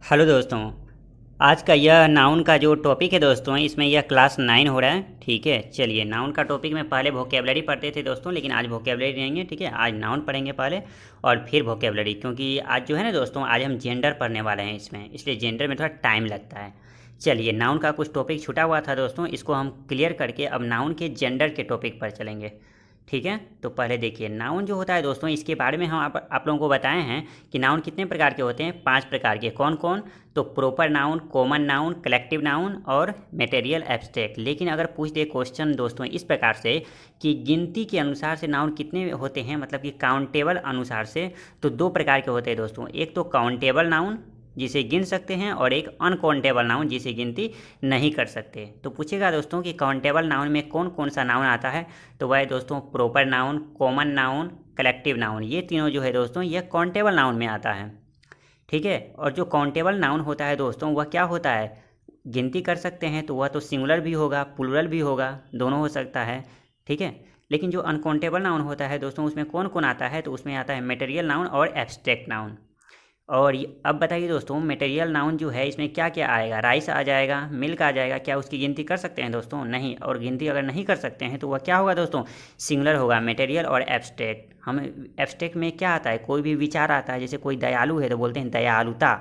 Hello दोस्तों। आज का यह नाउन का जो टॉपिक है दोस्तों, इसमें यह क्लास 9 हो रहा है। ठीक है, चलिए नाउन का टॉपिक में पहले वोकेबलरी पढ़ते थे दोस्तों, लेकिन आज वोकेबलरी नहीं है। ठीक है, आज नाउन पढ़ेंगे पहले और फिर वोकेबलरी, क्योंकि आज जो है ना दोस्तों, आज हम जेंडर पढ़ने वाले हैं इसमें, इसलिए जेंडर में थोड़ा टाइम लगता है। चलिए, नाउन का कुछ टॉपिक छूटा हुआ था दोस्तों, इसको हम क्लियर करके अब नाउन के जेंडर के टॉपिक पर चलेंगे। ठीक है, तो पहले देखिए नाउन जो होता है दोस्तों, इसके बारे में हम आप लोगों को बताए हैं कि नाउन कितने प्रकार के होते हैं। 5 प्रकार के। कौन कौन? तो proper noun, common noun, collective noun और मटेरियल एब्स्ट्रैक्ट। लेकिन अगर पूछ दे क्वेश्चन दोस्तों इस प्रकार से कि गिनती के अनुसार से नाउन कितने होते हैं, मतलब कि काउंटेबल अनुसार से, तो 2 प्रकार के होते हैं दोस्तों। एक तो काउंटेबल नाउन जिसे गिन सकते हैं, और एक अनकाउंटेबल नाउन जिसे गिनती नहीं कर सकते। तो पूछेगा दोस्तों कि काउंटेबल नाउन में कौन कौन सा नाउन आता है, तो वह है दोस्तों proper noun, common noun, collective noun. ये तीनों जो है दोस्तों, यह काउंटेबल नाउन में आता है। ठीक है, और जो काउंटेबल नाउन होता है दोस्तों, वह क्या होता है, गिनती कर सकते हैं, तो वह तो सिंगुलर भी होगा, प्लूरल भी होगा, दोनों हो सकता है। ठीक है, लेकिन जो अनकाउंटेबल नाउन होता है दोस्तों, उसमें कौन कौन आता है, तो उसमें आता है मटेरियल नाउन और एब्स्ट्रैक्ट नाउन। और अब बताइए दोस्तों, मटेरियल नाउन जो है इसमें क्या क्या आएगा? राइस आ जाएगा, मिल्क आ जाएगा। क्या उसकी गिनती कर सकते हैं दोस्तों? नहीं। और गिनती अगर नहीं कर सकते हैं तो वह क्या होगा दोस्तों? सिंगुलर होगा। मटेरियल और एब्स्ट्रैक्ट, हम एब्स्ट्रैक्ट में क्या आता है, कोई भी विचार आता है। जैसे कोई दयालु है तो बोलते हैं दयालुता,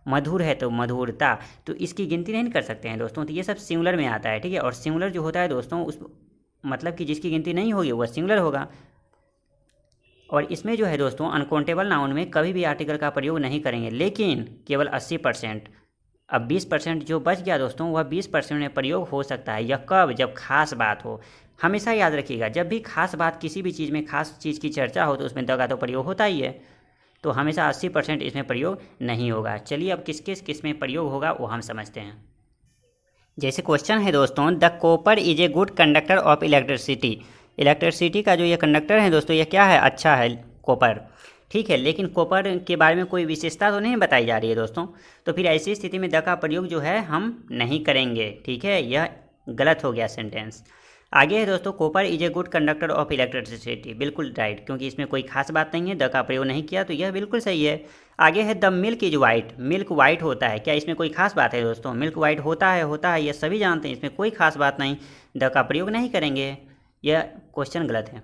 मधुर है तो मधुरता, तो इसकी गिनती नहीं कर सकते हैं दोस्तों। तो ये सब सिंगुलर में आता है। ठीक है, और सिंगुलर जो होता है दोस्तों, उस मतलब कि जिसकी गिनती नहीं होगी वह सिंगुलर होगा। और इसमें जो है दोस्तों, अनकाउंटेबल नाउन में कभी भी आर्टिकल का प्रयोग नहीं करेंगे, लेकिन केवल 80%। अब 20% जो बच गया दोस्तों, वह 20% में प्रयोग हो सकता है। यह कब? जब खास बात हो। हमेशा याद रखिएगा, जब भी खास बात, किसी भी चीज़ में खास चीज़ की चर्चा हो, तो उसमें द का तो प्रयोग होता ही है। तो हमेशा 80% इसमें प्रयोग नहीं होगा। चलिए, अब किस किस किस में प्रयोग होगा वो हम समझते हैं। जैसे क्वेश्चन है दोस्तों, the copper is a good conductor of electricity. Electricity का जो ये कंडक्टर है दोस्तों, ये क्या है? अच्छा है कॉपर। ठीक है, लेकिन कॉपर के बारे में कोई विशेषता तो नहीं बताई जा रही है दोस्तों। तो फिर ऐसी स्थिति में द का प्रयोग जो है हम नहीं करेंगे। ठीक है, यह गलत हो गया सेंटेंस। आगे है दोस्तों, copper is a good conductor of electricity. बिल्कुल राइट, क्योंकि इसमें कोई खास बात नहीं है, द का प्रयोग नहीं किया, तो यह बिल्कुल सही है। आगे है the milk is white. Milk white होता है। क्या इसमें कोई खास बात है दोस्तों? मिल्क वाइट होता है, होता है, यह सभी जानते हैं, इसमें कोई खास बात नहीं। द का प्रयोग नहीं करेंगे, यह क्वेश्चन गलत है।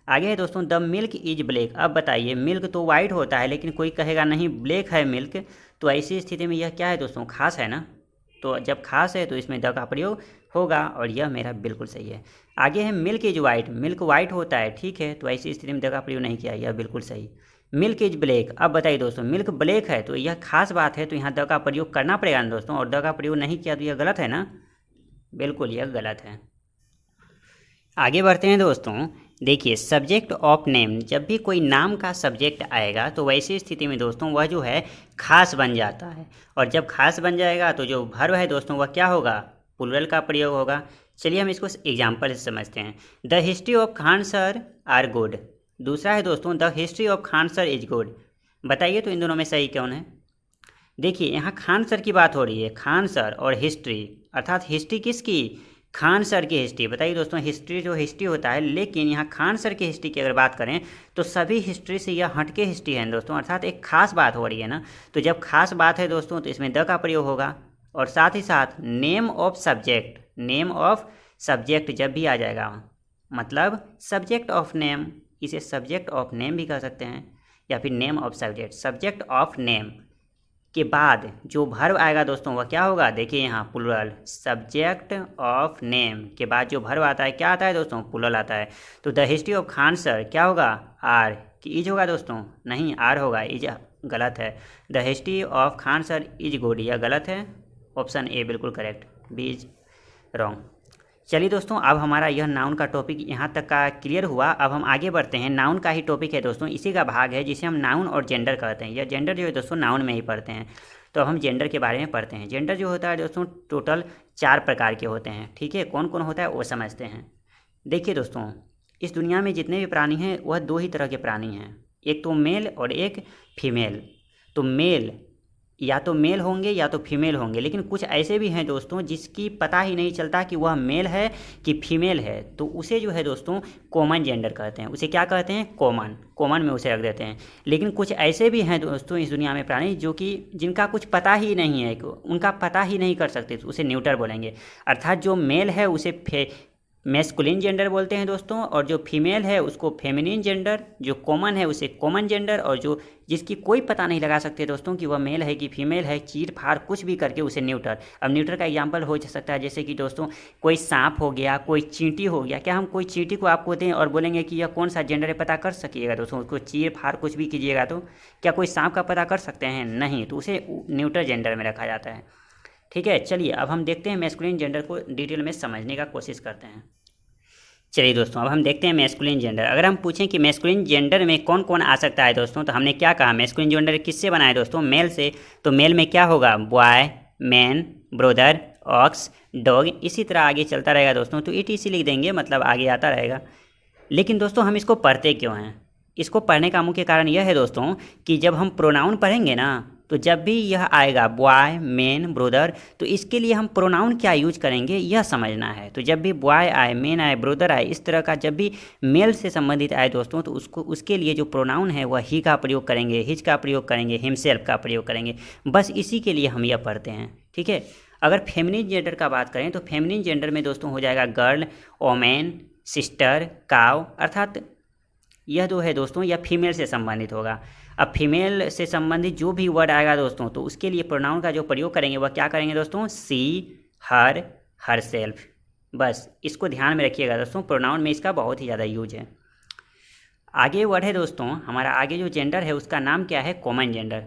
आगे है दोस्तों, द मिल्क इज ब्लैक। अब बताइए, मिल्क तो वाइट होता है, लेकिन कोई कहेगा नहीं ब्लैक है मिल्क, तो ऐसी स्थिति में यह क्या है दोस्तों? खास है ना। तो जब खास है तो इसमें द का प्रयोग होगा, और यह मेरा बिल्कुल सही है। आगे है milk is white. Milk white होता है, ठीक है, तो ऐसी स्थिति में द का प्रयोग नहीं किया, यह बिल्कुल सही। Milk is black. अब बताइए दोस्तों, मिल्क ब्लैक है, तो यह खास बात है, तो यहाँ द का प्रयोग करना पड़ेगा ना दोस्तों, और द का प्रयोग नहीं किया तो यह गलत है ना। बिल्कुल यह गलत है। आगे बढ़ते हैं दोस्तों। देखिए, सब्जेक्ट ऑफ नेम, जब भी कोई नाम का सब्जेक्ट आएगा तो वैसी स्थिति में दोस्तों वह जो है खास बन जाता है। और जब खास बन जाएगा तो जो वर्ब है दोस्तों, वह क्या होगा? प्लूरल का प्रयोग होगा। चलिए हम इसको एग्जाम्पल से समझते हैं। The history of Khan sir are good. दूसरा है दोस्तों, the history of Khan sir is good. बताइए तो इन दोनों में सही कौन है? देखिए, यहाँ खान सर की बात हो रही है, खान सर और हिस्ट्री, अर्थात हिस्ट्री किसकी? खान सर की हिस्ट्री। बताइए दोस्तों, हिस्ट्री जो हिस्ट्री होता है, लेकिन यहाँ खान सर की हिस्ट्री की अगर बात करें तो सभी हिस्ट्री से यह हटके हिस्ट्री है दोस्तों, अर्थात एक खास बात हो रही है ना। तो जब खास बात है दोस्तों, तो इसमें द का प्रयोग होगा। और साथ ही साथ name of subject, name of subject जब भी आ जाएगा, मतलब सब्जेक्ट ऑफ नेम, इसे सब्जेक्ट ऑफ नेम भी कह सकते हैं, या फिर name of subject. Subject of name के बाद जो वर्ब आएगा दोस्तों, वह क्या होगा? देखिए यहाँ प्लूरल, सब्जेक्ट ऑफ नेम के बाद जो वर्ब आता है, क्या आता है दोस्तों? प्लूरल आता है। तो the history of Khan sir क्या होगा? आर कि इज होगा दोस्तों? नहीं, आर होगा, इज गलत है। The history of Khan sir is good, यह गलत है। ऑप्शन ए बिल्कुल करेक्ट, बी इज रॉन्ग। चलिए दोस्तों, अब हमारा यह नाउन का टॉपिक यहाँ तक का क्लियर हुआ। अब हम आगे बढ़ते हैं। नाउन का ही टॉपिक है दोस्तों, इसी का भाग है जिसे हम नाउन और जेंडर कहते हैं। यह जेंडर जो है दोस्तों नाउन में ही पढ़ते हैं, तो अब हम जेंडर के बारे में पढ़ते हैं। जेंडर जो होता है दोस्तों, टोटल 4 प्रकार के होते हैं। ठीक है, कौन कौन होता है वो समझते हैं। देखिए दोस्तों, इस दुनिया में जितने भी प्राणी हैं वह 2 ही तरह के प्राणी हैं, एक तो मेल और एक फीमेल। तो मेल या तो मेल होंगे या तो फीमेल होंगे, लेकिन कुछ ऐसे भी हैं दोस्तों जिसकी पता ही नहीं चलता कि वह मेल है कि फीमेल है, तो उसे जो है दोस्तों कॉमन जेंडर कहते हैं। उसे क्या कहते हैं? कॉमन, कॉमन में उसे रख देते हैं। लेकिन कुछ ऐसे भी हैं दोस्तों इस दुनिया में प्राणी जो कि जिनका कुछ पता ही नहीं है, उनका पता ही नहीं कर सकते, तो उसे न्यूटर बोलेंगे। अर्थात जो मेल है उसे मैस्कुलिन जेंडर बोलते हैं दोस्तों, और जो फीमेल है उसको फेमिनिन जेंडर, जो कॉमन है उसे कॉमन जेंडर, और जो जिसकी कोई पता नहीं लगा सकते दोस्तों कि वह मेल है कि फीमेल है, चीर फाड़ कुछ भी करके उसे न्यूटर। अब न्यूटर का एग्जांपल हो सकता है जैसे कि दोस्तों कोई सांप हो गया, कोई चींटी हो गया। क्या हम कोई चींटी को आपको दें और बोलेंगे कि यह कौन सा जेंडर है पता कर सकिएगा दोस्तों? उसको चीर फाड़ कुछ भी कीजिएगा तो क्या कोई सांप का पता कर सकते हैं? नहीं, तो उसे न्यूटर जेंडर में रखा जाता है। ठीक है, चलिए अब हम देखते हैं मैस्कुलिन जेंडर को डिटेल में समझने का कोशिश करते हैं। चलिए दोस्तों, अब हम देखते हैं मैस्कुलिन जेंडर। अगर हम पूछें कि मैस्कुलिन जेंडर में कौन कौन आ सकता है दोस्तों, तो हमने क्या कहा? मैस्कुलिन जेंडर किससे बना है दोस्तों? मेल से। तो मेल में क्या होगा? Boy, man, brother, ox, dog, इसी तरह आगे चलता रहेगा दोस्तों। तो ETC लिख देंगे, मतलब आगे आता रहेगा। लेकिन दोस्तों हम इसको पढ़ते क्यों हैं? इसको पढ़ने का मुख्य कारण यह है दोस्तों कि जब हम प्रोनाउन पढ़ेंगे ना, तो जब भी यह आएगा बॉय, मैन, ब्रदर, तो इसके लिए हम प्रोनाउन क्या यूज करेंगे यह समझना है। तो जब भी बॉय आए, मैन आए, ब्रदर आए, इस तरह का जब भी मेल से संबंधित आए दोस्तों, तो उसके लिए जो प्रोनाउन है वह ही का प्रयोग करेंगे, हिज का प्रयोग करेंगे, हिमसेल्फ का प्रयोग करेंगे। बस इसी के लिए हम यह पढ़ते हैं। ठीक है, अगर फेमिनिन जेंडर का बात करें तो फेमिनिन जेंडर में दोस्तों हो जाएगा गर्ल, ओमेन, सिस्टर, काव, अर्थात यह जो है दोस्तों यह फीमेल से संबंधित होगा। अब फीमेल से संबंधित जो भी वर्ड आएगा दोस्तों, तो उसके लिए प्रोनाउन का जो प्रयोग करेंगे वह क्या करेंगे दोस्तों? सी, हर, हर सेल्फ। बस इसको ध्यान में रखिएगा दोस्तों, प्रोनाउन में इसका बहुत ही ज़्यादा यूज है। आगे वर्ड है दोस्तों हमारा, आगे जो जेंडर है उसका नाम क्या है? Common gender.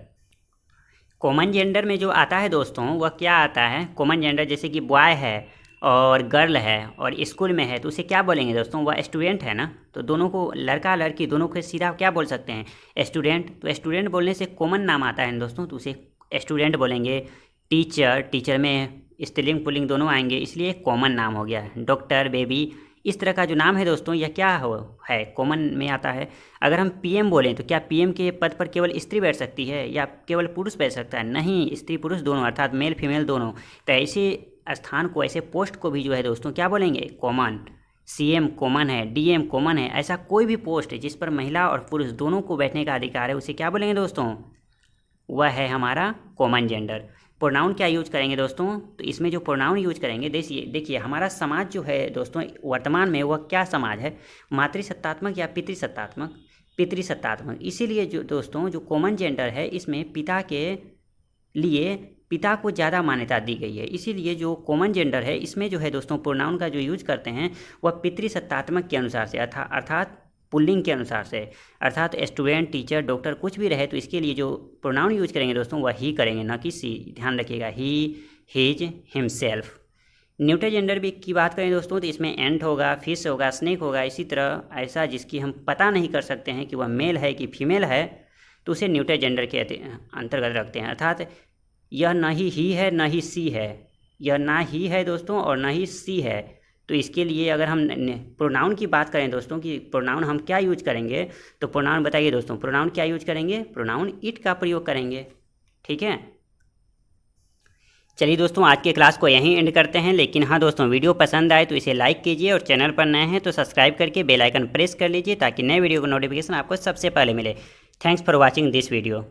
कॉमन जेंडर में जो आता है दोस्तों वह क्या आता है? कॉमन जेंडर जैसे कि बॉय है और गर्ल है और स्कूल में है, तो उसे क्या बोलेंगे दोस्तों? वह स्टूडेंट है ना, तो दोनों को, लड़का लड़की दोनों को सीधा क्या बोल सकते हैं? स्टूडेंट। तो स्टूडेंट बोलने से कॉमन नाम आता है दोस्तों, तो उसे स्टूडेंट बोलेंगे। टीचर, टीचर में स्त्रीलिंग पुल्लिंग दोनों आएंगे, इसलिए कॉमन नाम हो गया। डॉक्टर, बेबी, इस तरह का जो नाम है दोस्तों यह क्या है? कॉमन में आता है। अगर हम PM बोलें तो क्या PM के पद पर केवल स्त्री बैठ सकती है या केवल पुरुष बैठ सकता है? नहीं, स्त्री पुरुष दोनों, अर्थात मेल फीमेल दोनों। तो ऐसे स्थान को, ऐसे पोस्ट को भी जो है दोस्तों क्या बोलेंगे? कॉमन। CM कॉमन है, DM कॉमन है, ऐसा कोई भी पोस्ट जिस पर महिला और पुरुष दोनों को बैठने का अधिकार है उसे क्या बोलेंगे दोस्तों? वह है हमारा कॉमन जेंडर। प्रोनाउन क्या यूज करेंगे दोस्तों? तो इसमें जो प्रोनाउन यूज करेंगे, देखिए हमारा समाज जो है दोस्तों वर्तमान में वह क्या समाज है? मातृसत्तात्मक या पितृसत्तात्मक? पितृसत्तात्मक। इसीलिए जो दोस्तों जो कॉमन जेंडर है इसमें पिता के लिए पिता को ज़्यादा मान्यता दी गई है। इसीलिए जो कॉमन जेंडर है इसमें जो है दोस्तों प्रोनाउन का जो यूज करते हैं वह पितृसत्तात्मक के अनुसार से, अर्थात पुल्लिंग के अनुसार से, अर्थात स्टूडेंट, टीचर, डॉक्टर कुछ भी रहे, तो इसके लिए जो प्रोनाउन यूज करेंगे दोस्तों वह ही करेंगे, ना कि सी। ध्यान रखिएगा, ही, हिज, हिमसेल्फ। न्यूटर जेंडर भी की बात करें दोस्तों तो इसमें एंट होगा, फिश होगा, स्नेक होगा, इसी तरह ऐसा जिसकी हम पता नहीं कर सकते हैं कि वह मेल है कि फीमेल है, तो उसे न्यूटर जेंडर के अंतर्गत रखते हैं। अर्थात यह ना ही है ना ही सी है, यह ना ही है दोस्तों और ना ही सी है। तो इसके लिए अगर हम प्रोनाउन की बात करें दोस्तों कि प्रोनाउन हम क्या यूज करेंगे, तो प्रोनाउन बताइए दोस्तों, प्रोनाउन क्या यूज करेंगे? प्रोनाउन इट का प्रयोग करेंगे। ठीक है, चलिए दोस्तों आज के क्लास को यहीं एंड करते हैं। लेकिन हाँ दोस्तों, वीडियो पसंद आए तो इसे लाइक कीजिए और चैनल पर नए हैं तो सब्सक्राइब करके बेल आइकन प्रेस कर लीजिए ताकि नए वीडियो का नोटिफिकेशन आपको सबसे पहले मिले। Thanks for watching this video.